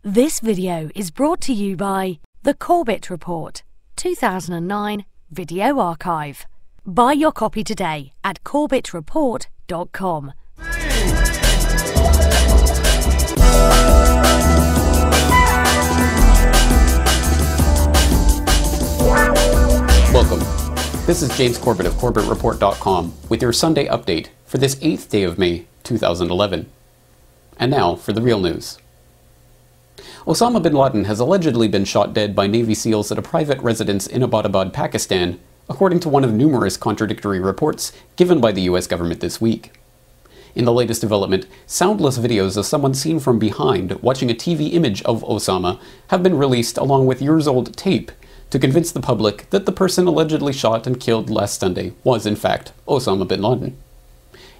This video is brought to you by The Corbett Report, 2009 Video Archive. Buy your copy today at corbettreport.com. Welcome. This is James Corbett of corbettreport.com with your Sunday update for this 8th day of May 2011. And now for the real news. Osama bin Laden has allegedly been shot dead by Navy SEALs at a private residence in Abbottabad, Pakistan, according to one of numerous contradictory reports given by the US government this week. In the latest development, soundless videos of someone seen from behind watching a TV image of Osama have been released along with years-old tape to convince the public that the person allegedly shot and killed last Sunday was in fact Osama bin Laden.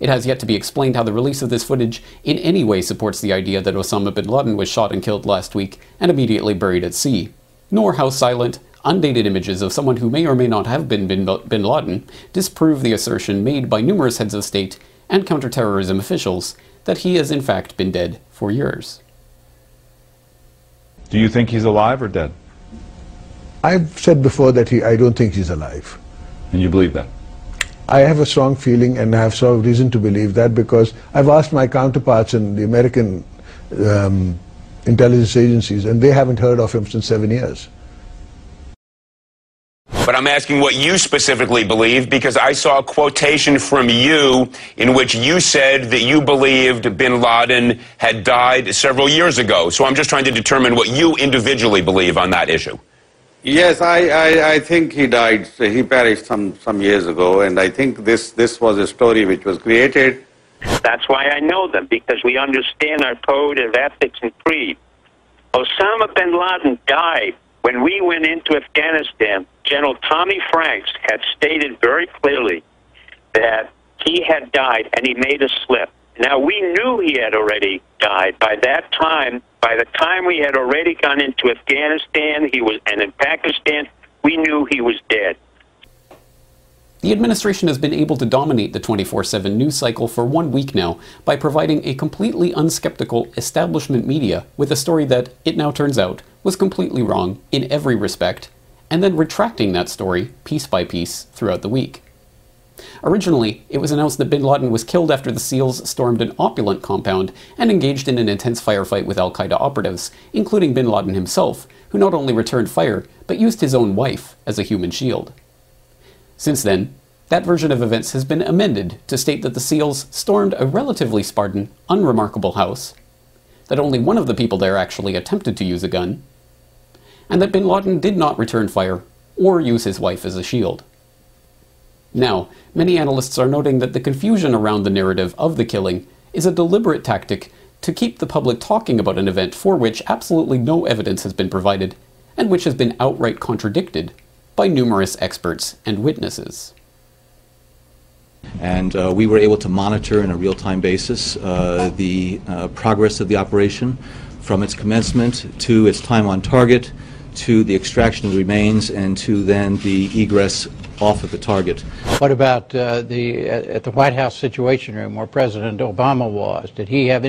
It has yet to be explained how the release of this footage in any way supports the idea that Osama bin Laden was shot and killed last week and immediately buried at sea, nor how silent, undated images of someone who may or may not have been bin Laden disprove the assertion made by numerous heads of state and counterterrorism officials that he has in fact been dead for years. Do you think he's alive or dead? I've said before that I don't think he's alive. And you believe that? I have a strong feeling, and I have some reason to believe that, because I've asked my counterparts in the American intelligence agencies, and they haven't heard of him since 7 years. But I'm asking what you specifically believe, because I saw a quotation from you in which you said that you believed bin Laden had died several years ago. So I'm just trying to determine what you individually believe on that issue. Yes, I think he died. He perished some years ago, and I think this was a story which was created. That's why I know them, because we understand our code of ethics and creed. Osama bin Laden died when we went into Afghanistan. General Tommy Franks had stated very clearly that he had died, and he made a slip. Now, we knew he had already died. By that time, by the time we had already gone into Afghanistan, and in Pakistan, we knew he was dead. The administration has been able to dominate the 24/7 news cycle for 1 week now by providing a completely unskeptical establishment media with a story that, it now turns out, was completely wrong in every respect, and then retracting that story piece by piece throughout the week. Originally, it was announced that bin Laden was killed after the SEALs stormed an opulent compound and engaged in an intense firefight with al-Qaeda operatives, including bin Laden himself, who not only returned fire, but used his own wife as a human shield. Since then, that version of events has been amended to state that the SEALs stormed a relatively Spartan, unremarkable house, that only one of the people there actually attempted to use a gun, and that bin Laden did not return fire or use his wife as a shield. Now, many analysts are noting that the confusion around the narrative of the killing is a deliberate tactic to keep the public talking about an event for which absolutely no evidence has been provided, and which has been outright contradicted by numerous experts and witnesses. And we were able to monitor on a real-time basis the progress of the operation from its commencement to its time on target, to the extraction of the remains, and to then the egress off of the target. What about at the White House Situation Room where President Obama was? Did he have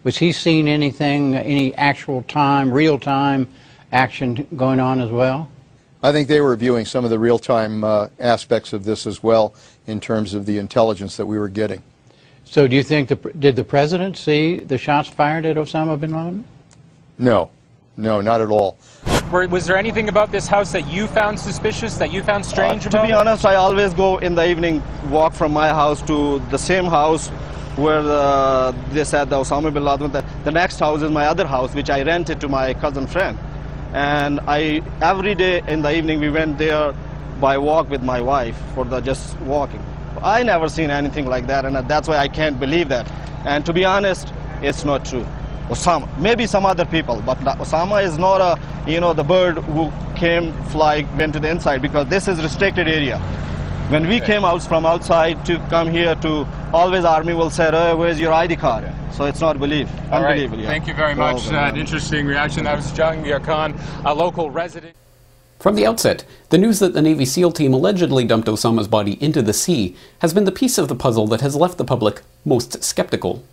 was he seeing anything, any actual time, real-time action going on as well? I think they were viewing some of the real-time aspects of this as well in terms of the intelligence that we were getting. So do you think, did the President see the shots fired at Osama bin Laden? No, not at all. Was there anything about this house that you found suspicious, that you found strange about? To be honest, I always go in the evening, walk from my house to the same house where they said the Osama bin Laden. The next house is my other house, which I rented to my cousin friend. And every day in the evening we went there by walk with my wife for just walking. I never seen anything like that, and that's why I can't believe that. And to be honest, it's not true. Osama, maybe some other people, but Osama is not the bird who went to the inside, because this is restricted area. When we came out from outside to come here, always army will say, oh, where's your ID card? So it's not unbelievable. Right. Thank you very much. An interesting reaction. That was Jahangir Khan, a local resident. From the outset, the news that the Navy SEAL team allegedly dumped Osama's body into the sea has been the piece of the puzzle that has left the public most skeptical.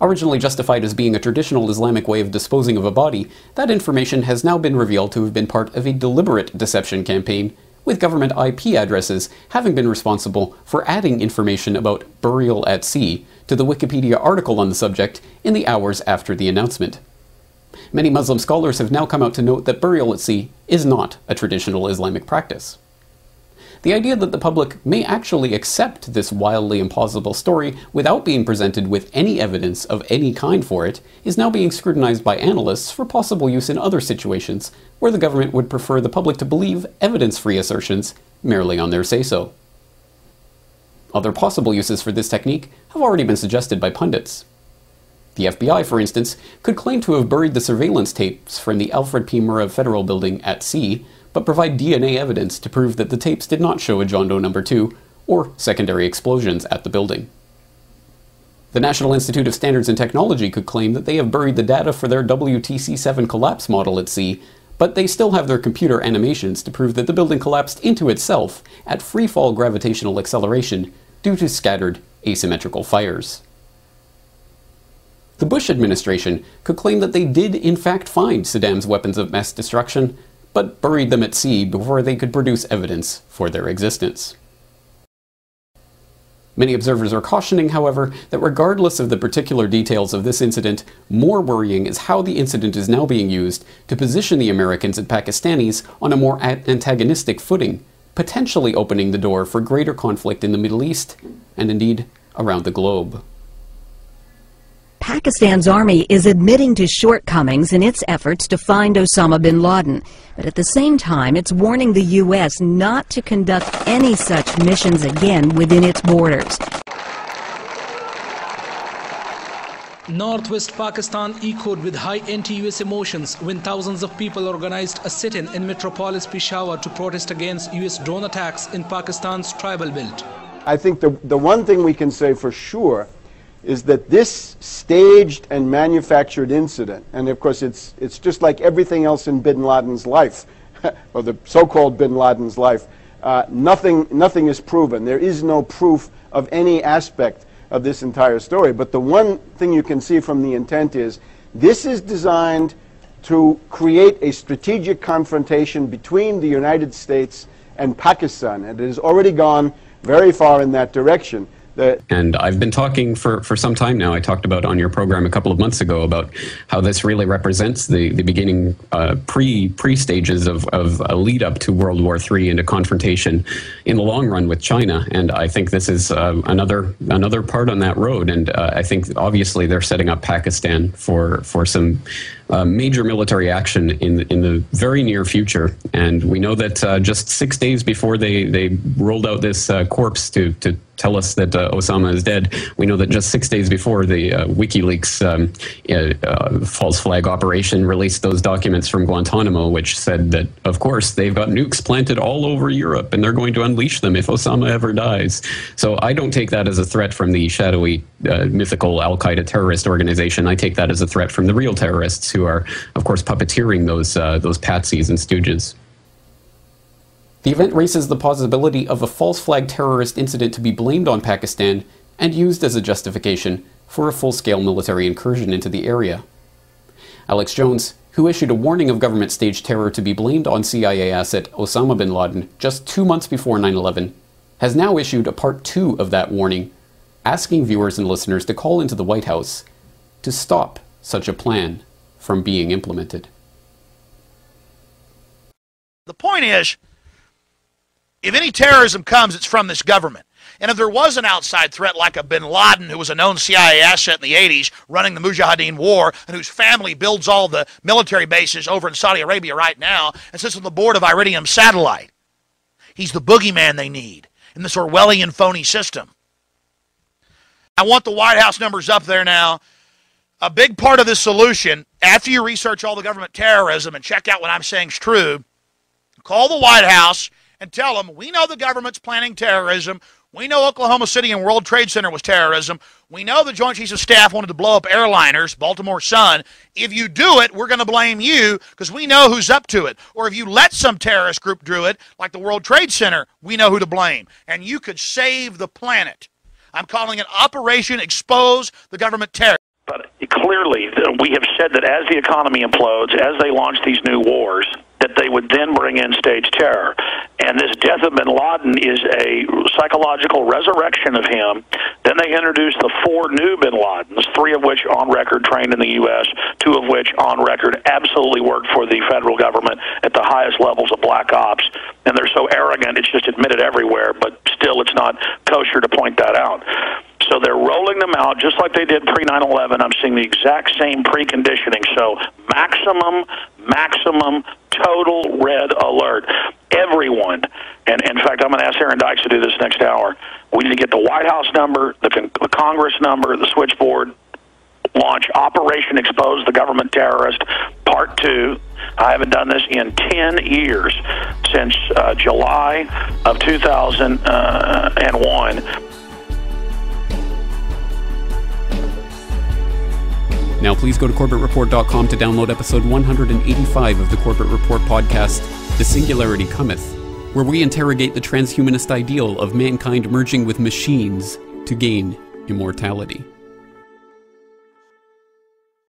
Originally justified as being a traditional Islamic way of disposing of a body, that information has now been revealed to have been part of a deliberate deception campaign, with government IP addresses having been responsible for adding information about burial at sea to the Wikipedia article on the subject in the hours after the announcement. Many Muslim scholars have now come out to note that burial at sea is not a traditional Islamic practice. The idea that the public may actually accept this wildly implausible story without being presented with any evidence of any kind for it is now being scrutinized by analysts for possible use in other situations where the government would prefer the public to believe evidence-free assertions merely on their say-so. Other possible uses for this technique have already been suggested by pundits. The FBI, for instance, could claim to have buried the surveillance tapes from the Alfred P. Murrah Federal Building at sea, but provide DNA evidence to prove that the tapes did not show a John Doe No. 2 or secondary explosions at the building. The National Institute of Standards and Technology could claim that they have buried the data for their WTC-7 collapse model at sea, but they still have their computer animations to prove that the building collapsed into itself at free-fall gravitational acceleration due to scattered asymmetrical fires. The Bush administration could claim that they did in fact find Saddam's weapons of mass destruction, but buried them at sea before they could produce evidence for their existence. Many observers are cautioning, however, that regardless of the particular details of this incident, more worrying is how the incident is now being used to position the Americans and Pakistanis on a more antagonistic footing, potentially opening the door for greater conflict in the Middle East, and indeed around the globe. Pakistan's army is admitting to shortcomings in its efforts to find Osama bin Laden, but at the same time it's warning the U.S. not to conduct any such missions again within its borders. Northwest Pakistan echoed with high anti-US emotions when thousands of people organized a sit-in in Metropolis Peshawar to protest against US drone attacks in Pakistan's tribal belt. I think the one thing we can say for sure is that this staged and manufactured incident, and of course it's just like everything else in bin Laden's life, or the so-called bin Laden's life, nothing is proven. There is no proof of any aspect of this entire story. But the one thing you can see from the intent is this is designed to create a strategic confrontation between the United States and Pakistan, and it has already gone very far in that direction. And I've been talking for some time now. I talked about on your program a couple of months ago about how this really represents the beginning pre-stages of a lead up to World War III and a confrontation in the long run with China. And I think this is another part on that road. And I think obviously they're setting up Pakistan for some major military action in the very near future. And we know that just 6 days before they rolled out this corpse to tell us that Osama is dead, we know that just 6 days before the WikiLeaks false flag operation released those documents from Guantanamo, which said that, of course, they've got nukes planted all over Europe and they're going to unleash them if Osama ever dies. So I don't take that as a threat from the shadowy, mythical Al-Qaeda terrorist organization. I take that as a threat from the real terrorists who are, of course, puppeteering those patsies and stooges. The event raises the possibility of a false flag terrorist incident to be blamed on Pakistan and used as a justification for a full-scale military incursion into the area. Alex Jones, who issued a warning of government-staged terror to be blamed on CIA asset Osama bin Laden just 2 months before 9/11, has now issued a Part 2 of that warning, asking viewers and listeners to call into the White House to stop such a plan from being implemented. The point is, if any terrorism comes, it's from this government. And if there was an outside threat like a bin Laden, who was a known CIA asset in the 80s, running the Mujahideen war, and whose family builds all the military bases over in Saudi Arabia right now, and sits on the board of Iridium Satellite, he's the boogeyman they need in this Orwellian phony system. I want the White House numbers up there now. A big part of this solution, after you research all the government terrorism and check out what I'm saying is true, call the White House and tell them, we know the government's planning terrorism. We know Oklahoma City and World Trade Center was terrorism. We know the Joint Chiefs of Staff wanted to blow up airliners, Baltimore Sun. If you do it, we're going to blame you because we know who's up to it. Or if you let some terrorist group do it, like the World Trade Center, we know who to blame. And you could save the planet. I'm calling it Operation Expose the Government Terror. clearly, we have said that as the economy implodes, as they launch these new wars, that they would then bring in stage terror. And this death of bin Laden is a psychological resurrection of him. Then they introduced the 4 new bin Ladens, 3 of which on record trained in the U.S., 2 of which on record absolutely worked for the federal government at the highest levels of black ops. And they're so arrogant, it's just admitted everywhere, but still it's not kosher to point that out. So they're rolling them out just like they did pre-9/11. I'm seeing the exact same preconditioning. So maximum, total red alert. Everyone, and in fact, I'm going to ask Aaron Dykes to do this next hour. We need to get the White House number, the Congress number, the switchboard, launch Operation Expose the Government Terrorist, Part 2. I haven't done this in 10 years, since July of 2001. Now please go to CorbettReport.com to download episode 185 of the Corbett Report podcast, The Singularity Cometh, where we interrogate the transhumanist ideal of mankind merging with machines to gain immortality.